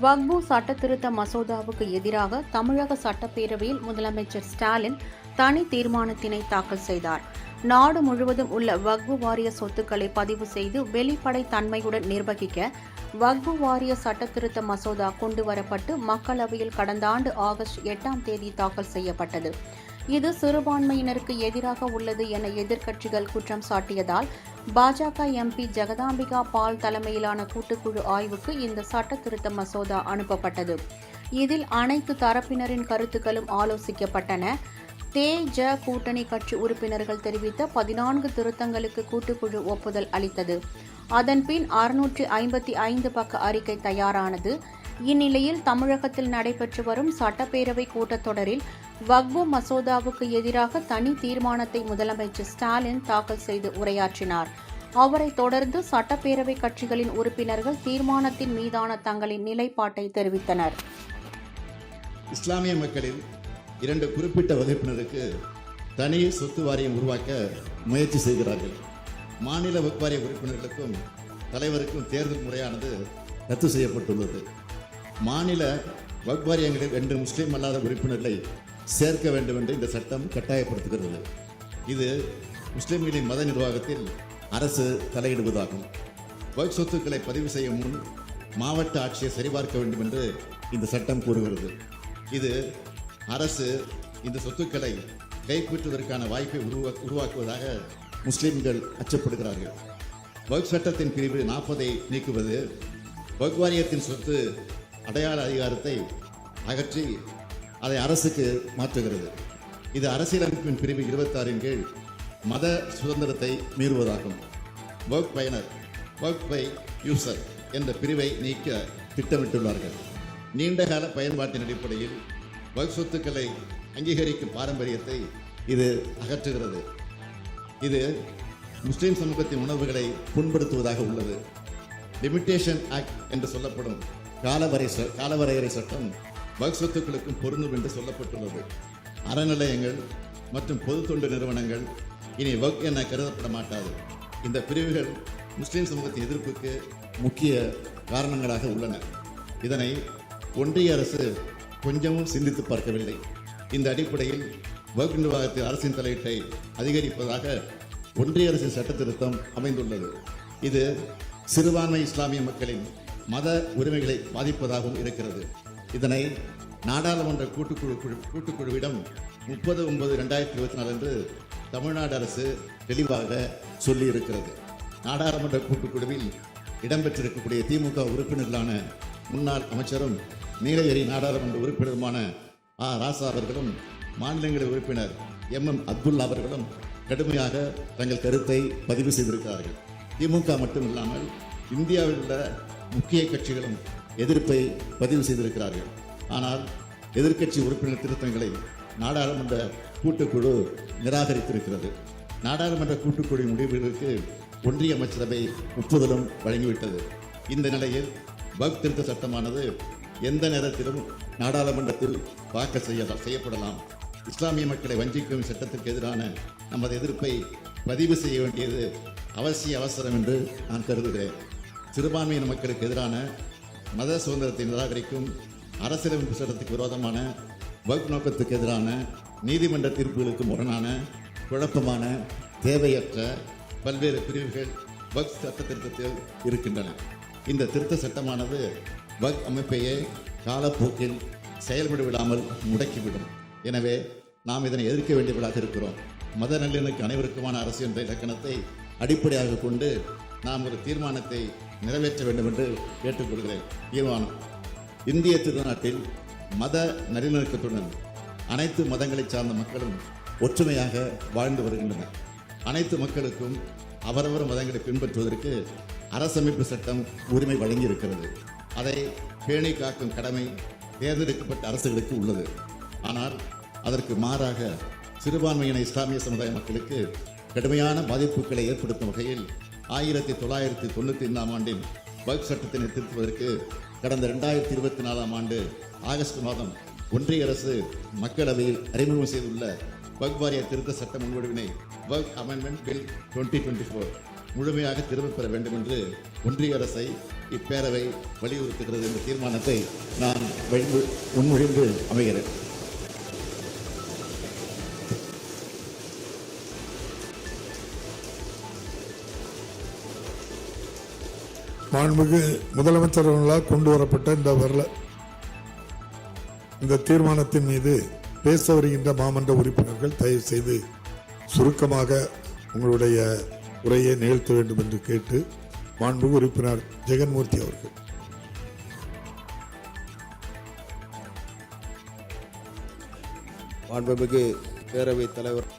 வக்பு சட்ட திருத்த மசோதாவுக்கு எதிராக தமிழக சட்டப்பேரவையில் முதலமைச்சர் ஸ்டாலின் தனி தீர்மானத்தினை தாக்கல் செய்தார். நாடு முழுவதும் உள்ள வக்பு வாரிய சொத்துக்களை பதிவு செய்து வெளிப்படைத் தன்மையுடன் நிர்வகிக்க வக்பு வாரிய சட்ட திருத்த மசோதா கொண்டுவரப்பட்டு மக்களவையில் கடந்த ஆண்டு ஆகஸ்ட் 8ஆம் தேதி தாக்கல் செய்யப்பட்டது. இது சிறுபான்மையினருக்கு எதிராக உள்ளது என எதிர்க்கட்சிகள் குற்றம் சாட்டியதால் பாஜக எம்பி ஜெகதாம்பிகா பால் தலைமையிலான கூட்டுக்குழு ஆய்வுக்கு இந்த சட்ட திருத்த மசோதா அனுப்பப்பட்டது. இதில் அனைத்து தரப்பினரின் கருத்துக்களும் ஆலோசிக்கப்பட்டன. தே.ஜ. கூட்டணி கட்சி உறுப்பினர்கள் தெரிவித்த 14 திருத்தங்களுக்கு கூட்டுக்குழு ஒப்புதல் அளித்தது. அதன்பின் 655 பக்க அறிக்கை தயாரானது. இந்நிலையில் தமிழகத்தில் நடைபெற்று வரும் சட்டப்பேரவை கூட்டத்தொடரில் வக்பு மசோதாவுக்கு எதிராக தனி தீர்மானத்தை முதலமைச்சர் ஸ்டாலின் தாக்கல் செய்து உரையாற்றினார். அவரை தொடர்ந்து சட்டப்பேரவை கட்சிகளின் உறுப்பினர்கள் தீர்மானத்தின் மீதான தங்களின் நிலைப்பாட்டை தெரிவித்தனர். இஸ்லாமிய மக்களில் 2 குறிப்பிட்ட வகுப்பினருக்கு தனி சொத்து வாரியம் உருவாக்க முயற்சி செய்கிறார்கள். மாநில வக்ஃப் வாரிய உறுப்பினர்களுக்கும் தலைவருக்கும் தேர்தல் முறையானது ரத்து செய்யப்பட்டுள்ளது. மாநில வக்ஃப் வாரியங்களில் 2 முஸ்லீம் அல்லாத உறுப்பினர்களை சேர்க்க வேண்டும் என்று இந்த சட்டம் கட்டாயப்படுத்துகிறது. இது முஸ்லிம்களின் மத நிர்வாகத்தில் அரசு தலையிடுவதாகும். வக்ஃப் சொத்துக்களை பதிவு செய்யும் முன் மாவட்ட ஆட்சியை சரிபார்க்க வேண்டும் என்று இந்த சட்டம் கூறுகிறது. இது அரசு இந்த சொத்துக்களை கைப்பற்றுவதற்கான வாய்ப்பை உருவாக்குவதாக முஸ்லிம்கள் அச்சப்படுகிறார்கள். வக்ஃப் சட்டத்தின் பிரிவு 40ஐ நீக்குவது வக்ஃப் வாரியத்தின் சொத்து அடையாள அதிகாரத்தை அகற்றி அதை அரசுக்கு மாற்றுகிறது. இது அரசியலமைப்பின் பிரிவு 26 கீழ் மத சுதந்திரத்தை மீறுவதாகும். வக்ஃப் பயனர் வக்ஃப் பை யூசர் என்ற பிரிவை நீக்க திட்டமிட்டுள்ளார்கள். நீண்டகால பயன்பாட்டின் அடிப்படையில் வக்ஃப் சொத்துக்களை அங்கீகரிக்கும் பாரம்பரியத்தை இது அகற்றுகிறது. இது முஸ்லிம் சமூகத்தின் உணர்வுகளை புண்படுத்துவதாக உள்ளது. லிமிட்டேஷன் ஆக்ட் என்று சொல்லப்படும் காலவரையறை சட்டம் வக்ஃப் சொத்துக்களுக்கும் பொருந்தும் என்று சொல்லப்பட்டுள்ளது. அறநிலையங்கள் மற்றும் பொது தொண்டு நிறுவனங்கள் இனி வக்ஃப் என கருதப்பட மாட்டாது. இந்த பிரிவுகள் முஸ்லிம் சமூகத்தின் எதிர்ப்புக்கு முக்கிய காரணங்களாக உள்ளன. இதனை ஒன்றிய அரசு கொஞ்சமும் சிந்தித்து பார்க்கவில்லை. இந்த அடிப்படையில் வக்ஃப் நிர்வாகத்தில் அரசின் தலையீட்டை அதிகரிப்பதாக ஒன்றிய அரசின் சட்ட திருத்தம் அமைந்துள்ளது. இது சிறுபான்மை இஸ்லாமிய மக்களின் மத உரிமைகளை பாதிப்பதாகவும் இருக்கிறது. இதனை நாடாளுமன்ற கூட்டுக்குழுவிடம் 30/9/2024 அன்று தமிழ்நாடு அரசு தெளிவாக சொல்லியிருக்கிறது. நாடாளுமன்ற கூட்டுக்குழுவில் இடம்பெற்றிருக்கக்கூடிய திமுக உறுப்பினர்களான முன்னாள் அமைச்சரும் நீலகிரி நாடாளுமன்ற உறுப்பினருமான ராசா அவர்களும் மாநிலங்களவை உறுப்பினர் M.M. அப்துல்லா அவர்களும் கடுமையாக தங்கள் கருத்தை பதிவு செய்திருக்கிறார்கள். திமுக மட்டும் இல்லாமல் இந்தியாவில் உள்ள முக்கிய கட்சிகளும் எதிர்ப்பை பதிவு செய்திருக்கிறார்கள். ஆனால் எதிர்க்கட்சி உறுப்பினர் திருத்தங்களை நாடாளுமன்ற கூட்டுக்குழு நிராகரித்திருக்கிறது. நாடாளுமன்ற கூட்டுக்குழு முடிவுகளுக்கு ஒன்றிய அமைச்சரவை ஒப்புதலும் வழங்கிவிட்டது. இந்த நிலையில் வக்ஃப் திருத்த சட்டமானது எந்த நேரத்திலும் நாடாளுமன்றத்தில் தாக்கல் செய்யப்படலாம். இஸ்லாமிய மக்களை வஞ்சிக்கும் சட்டத்திற்கு எதிரான நமது எதிர்ப்பை பதிவு செய்ய வேண்டியது அவசரம் என்று நான் கருதுகிறேன். சிறுபான்மையின மக்களுக்கு எதிரான மத சுதந்திரத்தை நிராகரிக்கும் அரசியலமைப்பு சட்டத்துக்கு விரோதமான வக்ஃப் நோக்கத்துக்கு எதிரான நீதிமன்ற தீர்ப்புகளுக்கு முரணான குழப்பமான தேவையற்ற பல்வேறு பிரிவுகள் வக்ஃப் சட்ட திருத்தத்தில் இருக்கின்றன. இந்த திருத்த சட்டமானது வக்ஃப் அமைப்பையே காலப்போக்கில் செயல்பட விடாமல் முடக்கிவிடும். எனவே நாம் இதனை எதிர்க்க வேண்டியவர்களாக இருக்கிறோம். மத நல்லிணக்கு அனைவருக்குமான அரசு என்ற இலக்கணத்தை அடிப்படையாக கொண்டு நாம் ஒரு தீர்மானத்தை நிறைவேற்ற வேண்டும் என்று கேட்டுக்கொள்கிறேன். தீர்மானம்: இந்திய திருநாட்டில் மத நல்லிணக்கத்துடன் அனைத்து மதங்களை சார்ந்த மக்களும் ஒற்றுமையாக வாழ்ந்து வருகின்றனர். அனைத்து மக்களுக்கும் அவரவர் மதங்களை பின்பற்றுவதற்கு அரசமைப்பு சட்டம் உரிமை வழங்கியிருக்கிறது. அதை பேணி காக்கும் கடமை தேர்ந்தெடுக்கப்பட்ட அரசுகளுக்கு உள்ளது. ஆனால் அதற்கு மாறாக சிறுபான்மையின இஸ்லாமிய சமுதாய மக்களுக்கு கடுமையான பாதிப்புகளை ஏற்படுத்தும் வகையில் 1995ஆம் ஆண்டின் வக்ஃப் சட்டத்தினை திருத்துவதற்கு கடந்த 2024ஆம் ஆண்டு ஆகஸ்ட் மாதம் ஒன்றிய அரசு மக்களவையில் அறிமுகம் செய்துள்ள வக்ஃப் வாரிய திருத்த சட்ட முன்வடிவினை வக்ஃப் அமெண்ட்மெண்ட் பில் 2024 முழுமையாக திரும்பப் பெற வேண்டும் என்று ஒன்றிய அரசை இப்பேரவை வலியுறுத்துகிறது என்ற தீர்மானத்தை நான் முன்மொழிந்து அமைகிறேன். மாண்புமிகு முதலமைச்சர் அவர்களால் கொண்டு வரப்பட்ட இந்த தீர்மானத்தின் மீது பேச வருகின்ற மாமன்ற உறுப்பினர்கள் தயவு செய்து சுருக்கமாக உங்களுடைய உரையை நிகழ்த்த வேண்டும் என்று கேட்டு மாண்புமிகு உறுப்பினர் ஜெகன்மூர்த்தி அவர்கள். மாண்புமிகு பேரவைத் தலைவர்